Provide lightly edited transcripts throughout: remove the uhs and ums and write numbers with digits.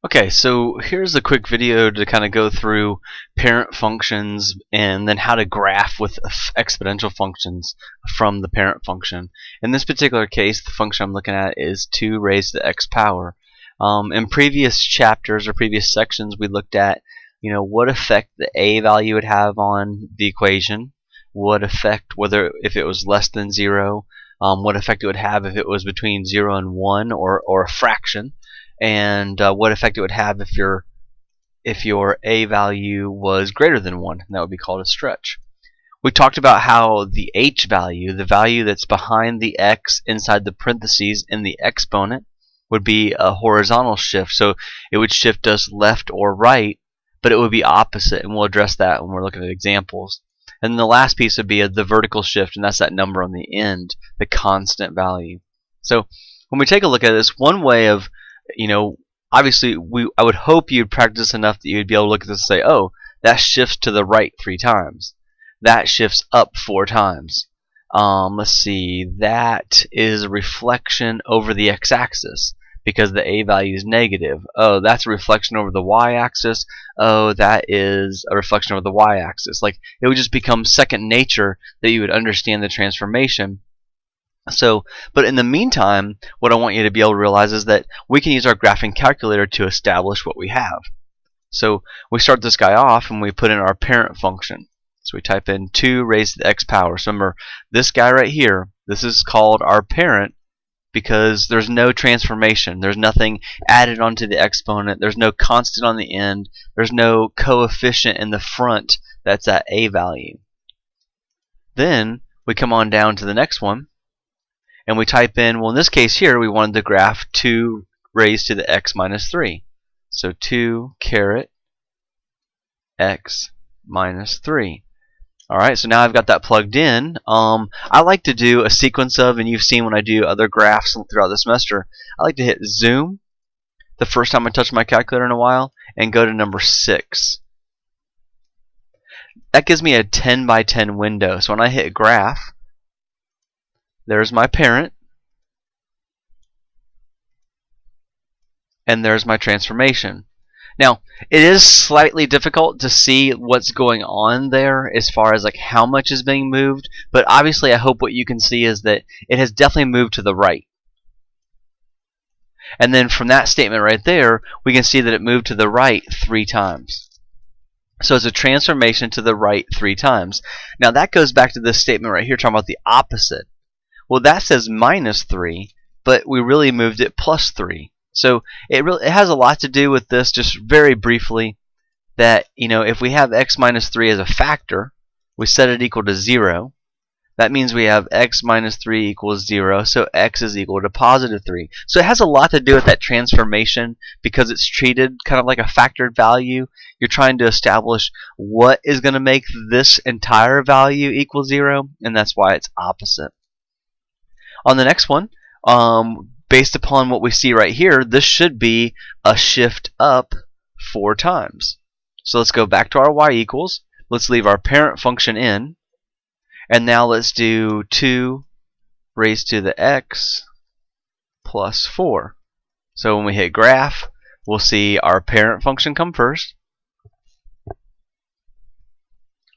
Okay, so here's a quick video to kind of go through parent functions and then how to graph with exponential functions from the parent function. In this particular case, the function I'm looking at is 2 raised to the x power. In previous chapters or previous sections, we looked at what effect the a value would have on the equation, what effect if it was less than 0, what effect it would have if it was between 0 and 1 or a fraction, and what effect it would have if your a value was greater than 1, and that would be called a stretch. We talked about how the h value, the value that's behind the x inside the parentheses in the exponent, would be a horizontal shift, so it would shift us left or right, but it would be opposite, and we'll address that when we're looking at examples. And then the last piece would be the vertical shift, and that's that number on the end, the constant value. So when we take a look at this, one way of obviously I would hope you'd practice enough that you'd be able to look at this and say, oh, that shifts to the right 3 times. That shifts up 4 times. Let's see, that is a reflection over the x-axis because the a value is negative. Oh, that's a reflection over the y-axis. Oh, that is a reflection over the y-axis. Like, it would just become second nature that you would understand the transformation. But in the meantime, what I want you to be able to realize is that we can use our graphing calculator to establish what we have. So we start this guy off and we put in our parent function. So we type in 2 raised to the x power. So remember, this guy right here, this is called our parent because there's no transformation. There's nothing added onto the exponent. There's no constant on the end. There's no coefficient in the front that's at a value. Then we come on down to the next one. And we type in, well, in this case here, we wanted to graph 2 raised to the x minus 3. So 2 caret x minus 3. Alright, so now I've got that plugged in. I like to do a sequence of, and you've seen when I do other graphs throughout the semester, I like to hit zoom the first time I touch my calculator in a while and go to number 6. That gives me a 10 by 10 window. So when I hit graph, there's my parent, and there's my transformation. Now, it is slightly difficult to see what's going on there as far as like how much is being moved, but obviously I hope what you can see is that it has definitely moved to the right. And then from that statement right there, we can see that it moved to the right 3 times. So it's a transformation to the right 3 times. Now that goes back to this statement right here talking about the opposite. Well, that says minus 3, but we really moved it plus 3. So it has a lot to do with this, just very briefly, that if we have x minus 3 as a factor, we set it equal to 0. That means we have x minus 3 equals 0, so x is equal to positive 3. So it has a lot to do with that transformation because it's treated kind of like a factored value. You're trying to establish what is going to make this entire value equal 0, and that's why it's opposite. On the next one, based upon what we see right here, this should be a shift up 4 times. So let's go back to our y equals. Let's leave our parent function in. And now let's do 2 raised to the x plus 4. So when we hit graph, we'll see our parent function come first.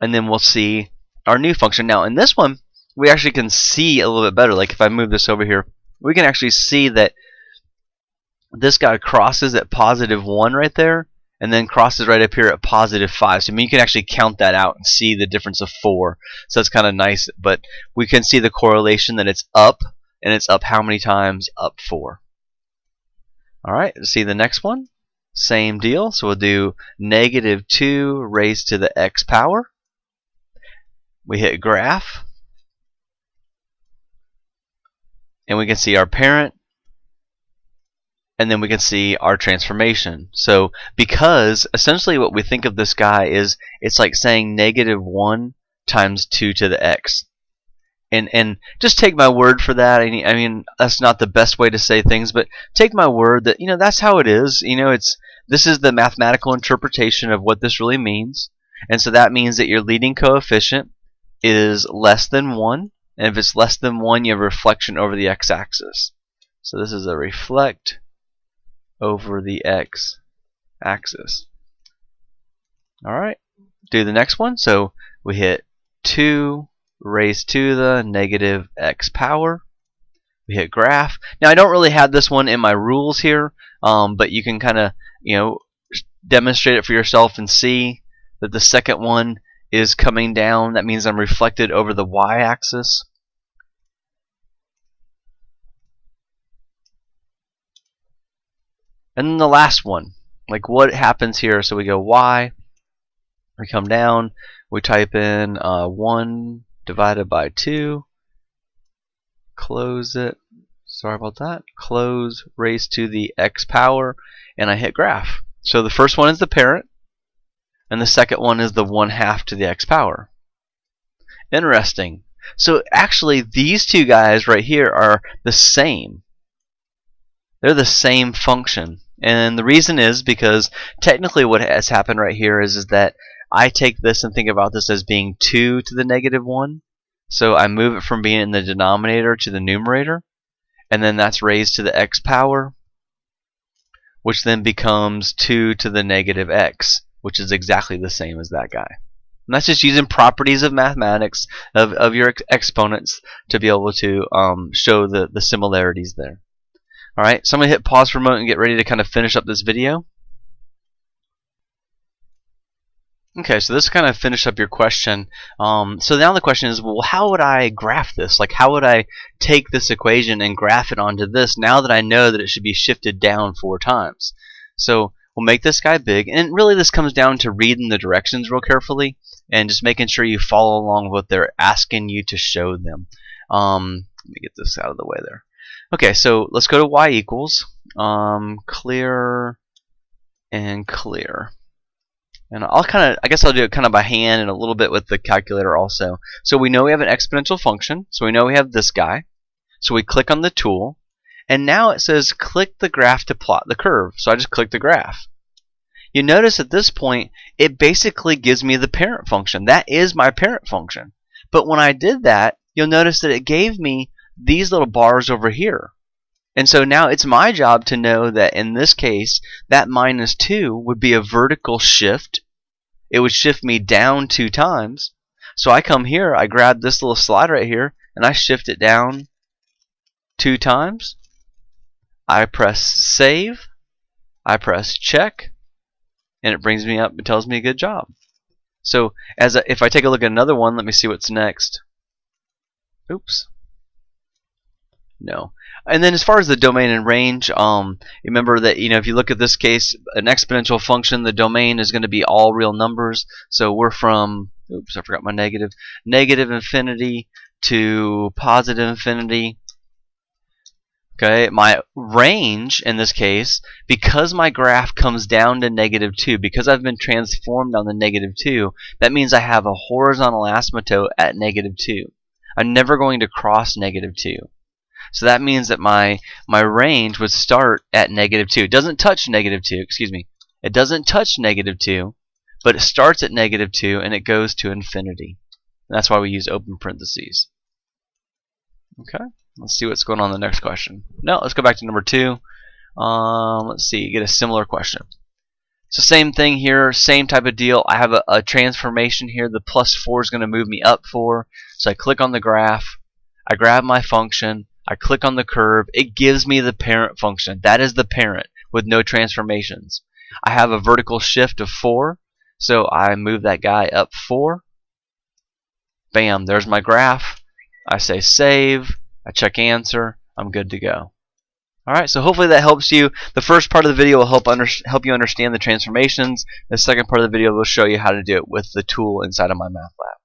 And then we'll see our new function. Now in this one, we actually can see a little bit better. Like if I move this over here, we can actually see that this guy crosses at positive 1 right there, and then crosses right up here at positive 5. So you can actually count that out and see the difference of 4. So it's kind of nice, but we can see the correlation that it's up, and it's up how many times? Up 4. Alright, see the next one? Same deal. So we'll do negative 2 raised to the x power. We hit graph. And we can see our parent, and then we can see our transformation. So because essentially what we think of this guy is, it's like saying negative 1 times 2 to the x. And just take my word for that. I mean, that's not the best way to say things, but take my word that that's how it is. This is the mathematical interpretation of what this really means. And so that means that your leading coefficient is less than 1. And if it's less than 1, you have a reflection over the x-axis. So this is a reflect over the x axis. Alright, do the next one. So we hit 2 raised to the negative x power. We hit graph. Now I don't really have this one in my rules here, but you can kind of demonstrate it for yourself and see that the second one is coming down. That means I'm reflected over the y-axis. And then the last one, like what happens here? So we go y, we come down, we type in 1 divided by 2, close it, sorry about that, close, raised to the x power, and I hit graph. So the first one is the parent, and the second one is the 1/2 to the x power. Interesting. So actually these two guys right here are the same. They're the same function. And the reason is because technically what has happened right here is that I take this and think about this as being 2 to the negative 1. So I move it from being in the denominator to the numerator. And then that's raised to the x power, which then becomes 2 to the negative x, which is exactly the same as that guy. And that's just using properties of mathematics, of your exponents, to be able to show the similarities there. Alright, so I'm going to hit pause for a moment and get ready to kind of finish up this video. Okay, so this kind of finished up your question. So now the question is, well, how would I graph this? Like, how would I take this equation and graph it onto this now that I know that it should be shifted down 4 times? So we'll make this guy big, and really this comes down to reading the directions real carefully and just making sure you follow along with what they're asking you to show them. Let me get this out of the way there. Okay, so let's go to y equals clear and clear. And I guess I'll do it kind of by hand and a little bit with the calculator also. So we know we have an exponential function, so we know we have this guy. So we click on the tool, and now it says click the graph to plot the curve. So I just click the graph. You notice at this point, it basically gives me the parent function. That is my parent function. But when I did that, you'll notice that it gave me these little bars over here. And so now it's my job to know that in this case, that -2 would be a vertical shift. It would shift me down 2 times. So I come here, I grab this little slide right here, and I shift it down 2 times. I press save, I press check, and it brings me up and tells me good job. So if I take a look at another one, let me see what's next. Oops. No. And then as far as the domain and range, remember that if you look at this case, an exponential function, the domain is going to be all real numbers. So we're from, oops, I forgot my negative infinity to positive infinity. Okay, my range in this case, because my graph comes down to -2, because I've been transformed on the -2, that means I have a horizontal asymptote at -2. I'm never going to cross -2. So that means that my range would start at -2. It doesn't touch -2, excuse me. It doesn't touch -2, but it starts at -2 and it goes to infinity. And that's why we use open parentheses. Okay, let's see what's going on in the next question. No, let's go back to number 2. Let's see, get a similar question. So same thing here, same type of deal. I have a transformation here. The +4 is going to move me up 4. So I click on the graph. I grab my function. I click on the curve. It gives me the parent function. That is the parent with no transformations. I have a vertical shift of 4. So I move that guy up 4. Bam, there's my graph. I say save. I check answer. I'm good to go. Alright, so hopefully that helps you. The first part of the video will help you understand the transformations. The second part of the video will show you how to do it with the tool inside of my math lab.